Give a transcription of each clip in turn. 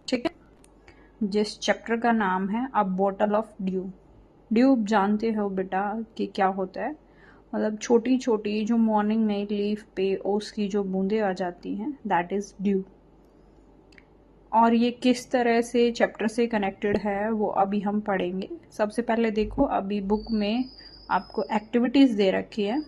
ठीक है, जिस चैप्टर का नाम है अ बॉटल ऑफ ड्यू। ड्यू जानते हो बेटा कि क्या होता है, मतलब छोटी छोटी जो मॉर्निंग में लीफ पे ओस की जो बूंदें आ जाती हैं, दैट इज ड्यू। और ये किस तरह से चैप्टर से कनेक्टेड है वो अभी हम पढ़ेंगे। सबसे पहले देखो, अभी बुक में आपको एक्टिविटीज दे रखी है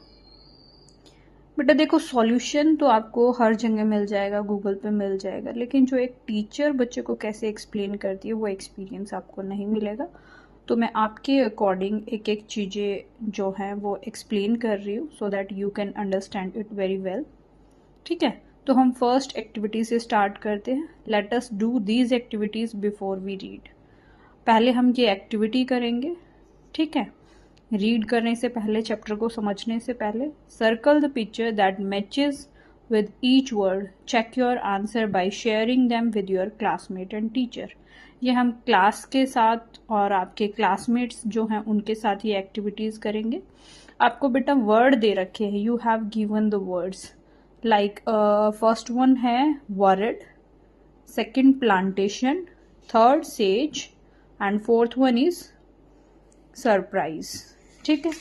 बेटा। देखो, सॉल्यूशन तो आपको हर जगह मिल जाएगा, गूगल पे मिल जाएगा, लेकिन जो एक टीचर बच्चे को कैसे एक्सप्लेन करती है वो एक्सपीरियंस आपको नहीं मिलेगा। तो मैं आपके अकॉर्डिंग एक एक चीज़ें जो हैं वो एक्सप्लेन कर रही हूँ so that you can understand it very well. ठीक है, तो हम फर्स्ट एक्टिविटी से स्टार्ट करते हैं। Let us do these activities before we read. पहले हम ये एक्टिविटी करेंगे, ठीक है। रीड करने से पहले, चैप्टर को समझने से पहले, circle the picture that matches with each word, check your answer by sharing them with your classmate and teacher. ये हम क्लास के साथ और आपके क्लासमेट्स जो हैं उनके साथ ये एक्टिविटीज करेंगे। आपको बेटा वर्ड दे रखे हैं, you have given the words like first one है word, second plantation, third sage and fourth one is surprise. ठीक है,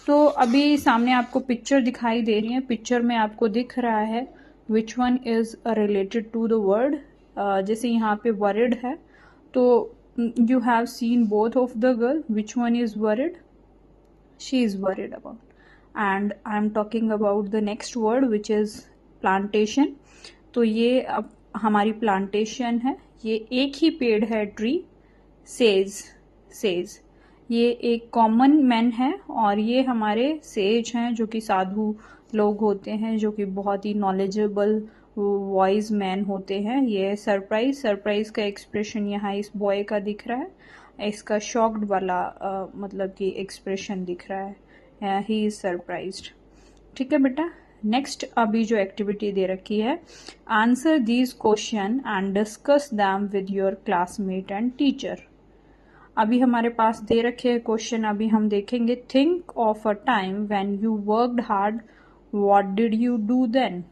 तो अभी सामने आपको पिक्चर दिखाई दे रही है। पिक्चर में आपको दिख रहा है which one is related to the word. जैसे यहाँ पे वर्ड है तो you have seen both of the girl, which one is word, she is word about, and I am talking about the next word which is plantation. तो ये अब हमारी plantation है, ये एक ही पेड़ है, ट्री। सेज, सेज ये एक कॉमन मैन है, और ये हमारे सेज हैं जो कि साधु लोग होते हैं, जो कि बहुत ही नॉलेजेबल वॉइस मैन होते हैं। ये सरप्राइज, सरप्राइज का एक्सप्रेशन यहाँ इस बॉय का दिख रहा है, इसका शॉक्ड वाला मतलब कि एक्सप्रेशन दिख रहा है, ही इज सरप्राइज्ड। ठीक है बेटा, नेक्स्ट अभी जो एक्टिविटी दे रखी है, answer these question and discuss them with your classmate and teacher. अभी हमारे पास दे रखे हैं क्वेश्चन, अभी हम देखेंगे। Think of a time when you worked hard, what did you do then.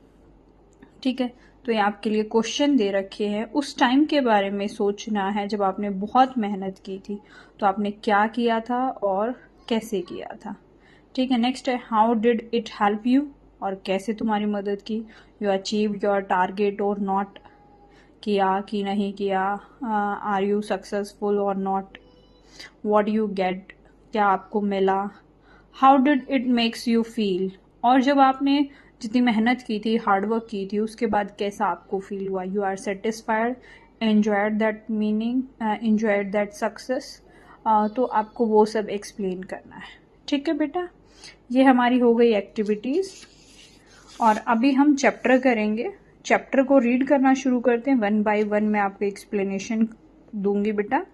ठीक है, तो ये आपके लिए क्वेश्चन दे रखे हैं, उस टाइम के बारे में सोचना है जब आपने बहुत मेहनत की थी, तो आपने क्या किया था और कैसे किया था। ठीक है, नेक्स्ट है how did it help you, और कैसे तुम्हारी मदद की। यू अचीव योर टारगेट और नॉट, किया कि नहीं किया, आर यू सक्सेसफुल और नॉट, वॉट यू गेट, क्या आपको मिला, how did it makes you feel, और जब आपने जितनी मेहनत की थी, हार्डवर्क की थी, उसके बाद कैसा आपको फील हुआ। You are satisfied, enjoyed that meaning, enjoyed that success. तो आपको वो सब एक्सप्लेन करना है। ठीक है बेटा, ये हमारी हो गई एक्टिविटीज, और अभी हम चैप्टर करेंगे। चैप्टर को रीड करना शुरू करते हैं, वन बाय वन मैं आपको एक्सप्लेनेशन दूंगी बेटा।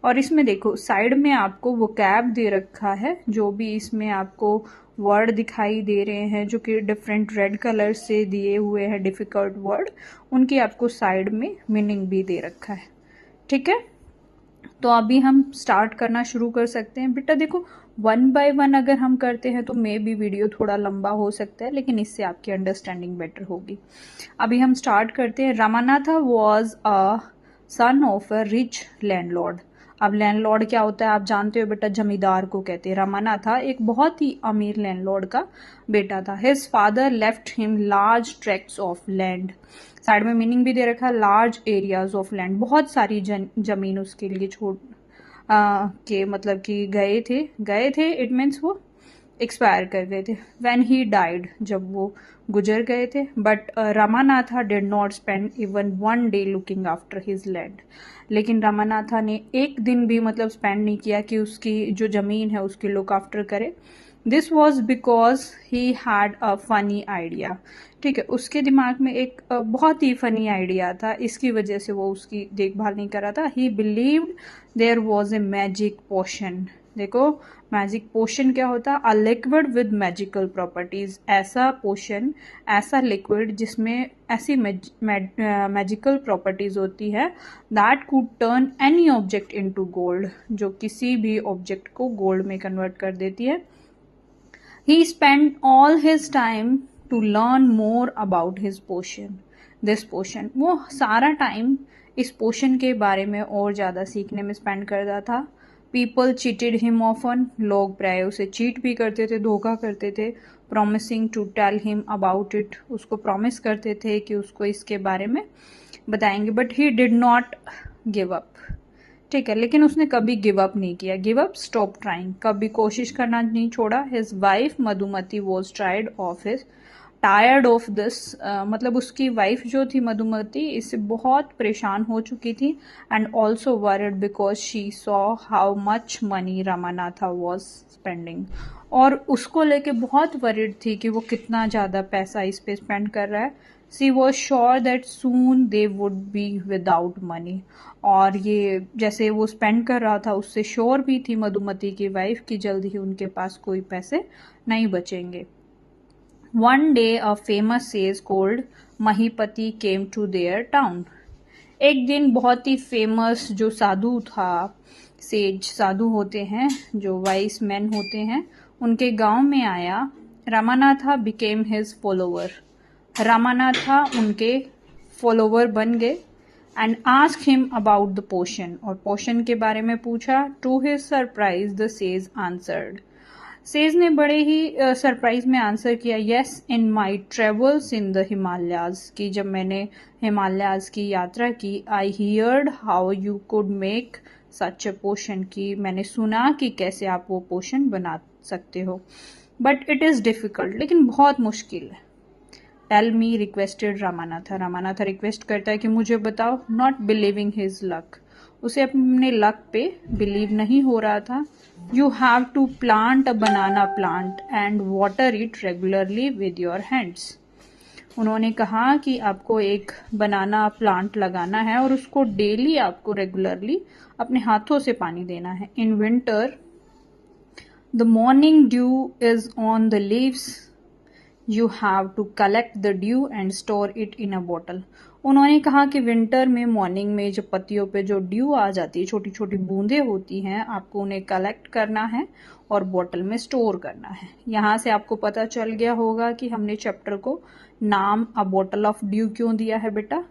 और इसमें देखो साइड में आपको वोकैब दे रखा है, जो भी इसमें आपको वर्ड दिखाई दे रहे हैं जो कि डिफरेंट रेड कलर से दिए हुए हैं, डिफिकल्ट वर्ड, उनकी आपको साइड में मीनिंग भी दे रखा है। ठीक है, तो अभी हम स्टार्ट करना शुरू कर सकते हैं बेटा। देखो वन बाय वन अगर हम करते हैं तो मे बी वीडियो थोड़ा लंबा हो सकता है, लेकिन इससे आपकी अंडरस्टैंडिंग बेटर होगी। अभी हम स्टार्ट करते हैं। Ramanatha was a son of a rich landlord. अब लैंडलॉर्ड क्या होता है आप जानते हो बेटा, जमींदार को कहते हैं। रामानाथा एक बहुत ही अमीर लैंडलॉर्ड का बेटा था। His father left him large tracts of land, side में मीनिंग भी दे रखा है, लार्ज एरियाज ऑफ लैंड, बहुत सारी जमीन उसके लिए छोड़ के मतलब कि गए थे, इट मीन्स वो एक्सपायर कर गए थे। व्हेन ही डाइड, जब वो गुजर गए थे। But Ramanatha did not spend even one day looking after his land, लेकिन रामानाथा ने एक दिन भी मतलब स्पेंड नहीं किया कि उसकी जो जमीन है उसकी लुक आफ्टर करे। This was because he had a funny idea. ठीक है, उसके दिमाग में एक बहुत ही फनी आइडिया था, इसकी वजह से वो उसकी देखभाल नहीं कर रहा था। He believed there was a magic potion. देखो मैजिक पोशन क्या होता है, a liquid with magical properties, ऐसा पोशन, ऐसा लिक्विड जिसमें ऐसी मैजिकल प्रॉपर्टीज होती है, that could turn any object into gold, जो किसी भी ऑब्जेक्ट को गोल्ड में कन्वर्ट कर देती है। He spent all his time to learn more about his potion, this potion। वो सारा टाइम इस पोशन के बारे में और ज़्यादा सीखने में स्पेंड करता था। पीपल चीटेड हिम ऑफन, लोग प्राय उसे चीट भी करते थे, धोखा करते थे। Promising to tell him about it, उसको प्रॉमिस करते थे कि उसको इसके बारे में बताएंगे, but he did not give up. ठीक है, लेकिन उसने कभी गिव अप नहीं किया। गिव अप, स्टॉप ट्राइंग, कभी कोशिश करना नहीं छोड़ा। His wife Madhumati was tired of this, मतलब उसकी वाइफ जो थी मधुमती इससे बहुत परेशान हो चुकी थी। And also worried because she saw how much money Ramanatha was spending, और उसको लेके बहुत वरिड थी कि वो कितना ज़्यादा पैसा इस पे स्पेंड कर रहा है। She was sure that soon they would be without money, और ये जैसे वो स्पेंड कर रहा था उससे श्योर भी थी मधुमती की वाइफ कि जल्द ही उनके पास कोई पैसे नहीं बचेंगे। One day a famous sage called Mahipati came to their town. एक दिन बहुत ही फेमस जो साधु था, सेज साधु होते हैं जो वाइस मैन होते हैं, उनके गांव में आया। Ramanatha became his follower, Ramanatha उनके फॉलोवर बन गए। And ask him about the potion, और पोशन के बारे में पूछा। To his surprise the sage answered, sage ने बड़े ही सरप्राइज में आंसर किया, yes in my travels in the Himalayas, कि जब मैंने हिमालयाज की यात्रा की, I heard how you could make such a potion, की मैंने सुना कि कैसे आप वो पोशन बना सकते हो, बट इट इज़ डिफिकल्ट, लेकिन बहुत मुश्किल है। Tell me, requested Ramanatha, Ramanatha request करता है कि मुझे बताओ। नॉट बिलीविंग हिज लक, उसे अपने लक पे बिलीव नहीं हो रहा था। You have to plant a banana plant and water it regularly with your hands, उन्होंने कहा कि आपको एक बनाना प्लांट लगाना है और उसको डेली आपको रेगुलरली अपने हाथों से पानी देना है। In winter the morning dew is on the leaves, you have to collect the dew and store it in a bottle, उन्होंने कहा कि विंटर में मॉर्निंग में जब पत्तियों पे जो ड्यू आ जाती है, छोटी छोटी बूंदें होती हैं, आपको उन्हें कलेक्ट करना है और बॉटल में स्टोर करना है। यहाँ से आपको पता चल गया होगा कि हमने चैप्टर को नाम अ बॉटल ऑफ ड्यू क्यों दिया है बेटा।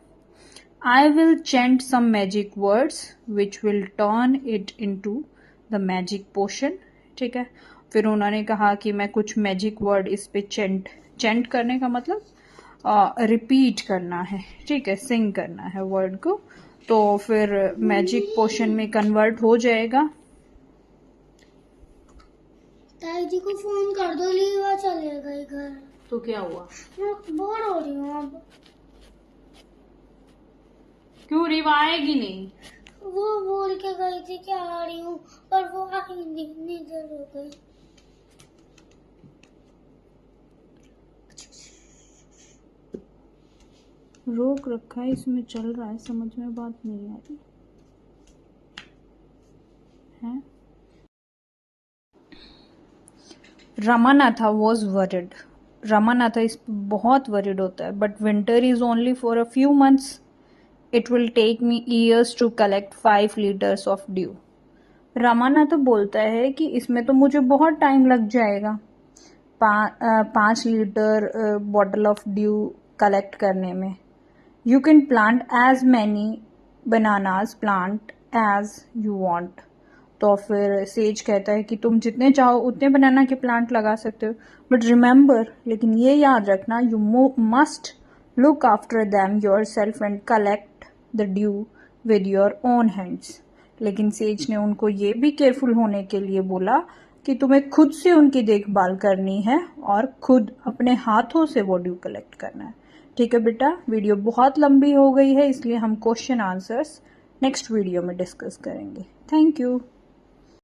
I will chant some magic words which will turn it into the magic potion, ठीक है। फिर उन्होंने कहा कि मैं कुछ मैजिक वर्ड इस पे चेंट करने का मतलब रिपीट करना है, ठीक है, सिंग करना है वर्ड को, तो फिर मैजिक पोशन में कन्वर्ट हो जाएगा। ताई जी को फोन कर दो, लीवा चलेगा घर। तो क्या हुआ? मैं बोर हो रही हूँ अब। क्यों, रीवा आएगी नहीं? वो बोल के गई थी कि आ रही हूँ, पर वो आई नहीं, देर हो गई। रोक रखा है, इसमें चल रहा है, समझ में बात नहीं आ रही है। रामानाथा वॉज वरिड, रामानाथा इस बहुत वरिड होता है। But winter is only for a few months, it will take me years to collect 5 litres of dew. Ramanatha बोलता है कि इसमें तो मुझे बहुत टाइम लग जाएगा 5 litre bottle of due collect करने में। You can plant as many bananas plant as you want, तो फिर सेज कहता है कि तुम जितने चाहो उतने बनाना के प्लांट लगा सकते हो, बट रिमेंबर, लेकिन ये याद रखना, you must look after them your self and collect the due with your own hands. लेकिन सेज ने उनको ये भी केयरफुल होने के लिए बोला कि तुम्हें खुद से उनकी देखभाल करनी है और खुद अपने हाथों से वो ड्यू कलेक्ट करना है। ठीक है बेटा, वीडियो बहुत लंबी हो गई है, इसलिए हम क्वेश्चन आंसर्स नेक्स्ट वीडियो में डिस्कस करेंगे। Thank you.